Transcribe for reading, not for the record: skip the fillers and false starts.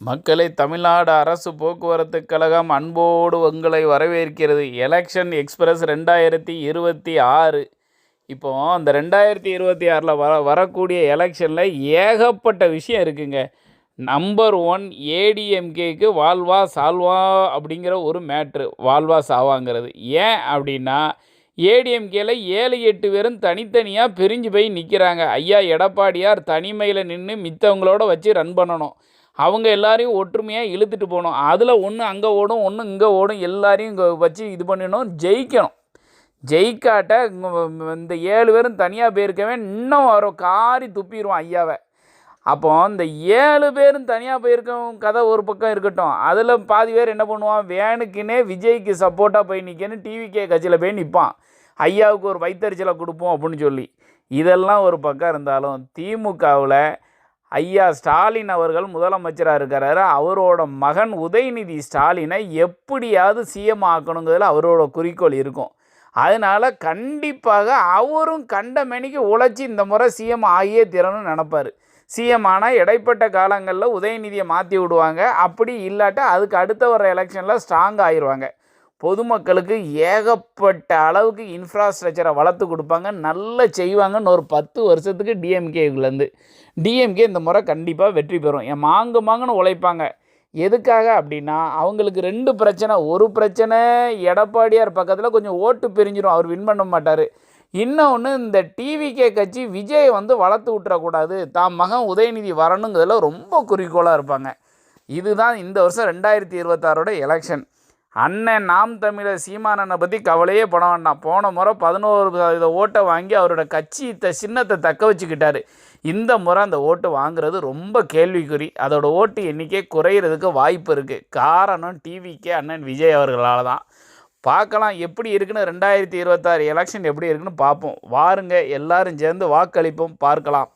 மக்களை தமிழ்நாடு அரசு போக்குவரத்து கழகம் அன்போடு உங்களை வரவேற்கிறது. Election express 2026. இப்போ அந்த 2026 வரக்கூடிய எலெக்ஷனில் ஏகப்பட்ட விஷயம் இருக்குங்க. நம்பர் 1 ஏடிஎம்கேக்கு வாழ்வா சால்வா அப்படிங்கிற ஒரு மேட்ரு. வாழ்வா சாவாங்கிறது ஏன் அப்படின்னா, ஏடிஎம்கேல 7-8 பேரும் தனித்தனியாக பிரிஞ்சு போய் நிற்கிறாங்க. ஐயா எடப்பாடியார் தனிமையில் நின்று மித்தவங்களோட வச்சு ரன் பண்ணணும். அவங்க எல்லாரையும் ஒற்றுமையாக இழுத்துட்டு போகணும். அதில் ஒன்று அங்கே ஓடும், ஒன்று இங்கே ஓடும், எல்லாரையும் இங்கே வச்சு இது பண்ணணும், ஜெயிக்கணும். ஜெயிக்காட்ட இந்த 7 பேரும் தனியாக போயிருக்கவே இன்னும் வரும் காரி துப்பிடுவான் ஐயாவை. அப்போ இந்த 7 பேரும் தனியாக போயிருக்க கதை ஒரு பக்கம் இருக்கட்டும். அதில் பாதி பேர் என்ன பண்ணுவான், வேணுக்குன்னே விஜய்க்கு சப்போர்ட்டாக போய் நிற்கணும், டிவிகே கட்சியில் போய் நிற்பான். ஐயாவுக்கு ஒரு வைத்தறிச்சலை கொடுப்போம் அப்படின்னு சொல்லி. இதெல்லாம் ஒரு பக்கம் இருந்தாலும் திமுகவில் ஐயா ஸ்டாலின் அவர்கள் முதலமைச்சராக இருக்கிறாரு. அவரோட மகன் உதயநிதி ஸ்டாலினை எப்படியாவது சிஎம் ஆக்கணுங்கிறதுல அவரோட குறிக்கோள் இருக்கும். அதனால் கண்டிப்பாக அவரும் கண்டமேனிக்கு உழைச்சி இந்த முறை சிஎம் ஆகியே தீரணும்னு நினப்பார். சிஎம் ஆனால் இடைப்பட்ட காலங்களில் உதயநிதியை மாற்றி விடுவாங்க. அப்படி இல்லாட்டா அதுக்கு அடுத்த வர எலெக்ஷனில் ஸ்ட்ராங் ஆயிடுவாங்க. பொதுமக்களுக்கு ஏகப்பட்ட அளவுக்கு இன்ஃப்ராஸ்ட்ரக்சரை வளர்த்து கொடுப்பாங்க, நல்லா செய்வாங்கன்னு ஒரு 10 வருஷத்துக்கு டிஎம்கே இந்த முறை கண்டிப்பாக வெற்றி பெறும். என் மாங்குன்னு உழைப்பாங்க. எதுக்காக அப்படின்னா, அவங்களுக்கு 2 பிரச்சனை. ஒரு பிரச்சனை, எடப்பாடியார் பக்கத்தில் கொஞ்சம் ஓட்டு பிரிஞ்சிடும், அவர் வின் பண்ண மாட்டார். இன்னொன்று, இந்த டிவிகே கட்சி விஜய் வளர்த்து விட்டுறக்கூடாது, தான் மகன் உதயநிதி வரணுங்கிறதுல ரொம்ப குறிக்கோளாக இருப்பாங்க. இதுதான் இந்த வருஷம் 2026 எலெக்ஷன். அண்ணன் நாம் தமிழர் சீமானனை பற்றி கவலையே பட வேண்டாம். போன முறை 11% ஓட்டை வாங்கி அவரோட கட்சி சின்னத்தை தக்க வச்சுக்கிட்டாரு. இந்த முறை அந்த ஓட்டு வாங்குறது ரொம்ப கேள்விக்குறி. அதோட ஓட்டு எண்ணிக்கை குறையிறதுக்கு வாய்ப்பு இருக்குது. காரணம் டிவிகே அண்ணன் விஜய் அவர்களால் தான். பார்க்கலாம் எப்படி இருக்குன்னு. 2026 எலெக்ஷன் எப்படி இருக்குன்னு பார்ப்போம். வாருங்க எல்லாரும் சேர்ந்து வாக்களிப்போம், பார்க்கலாம்.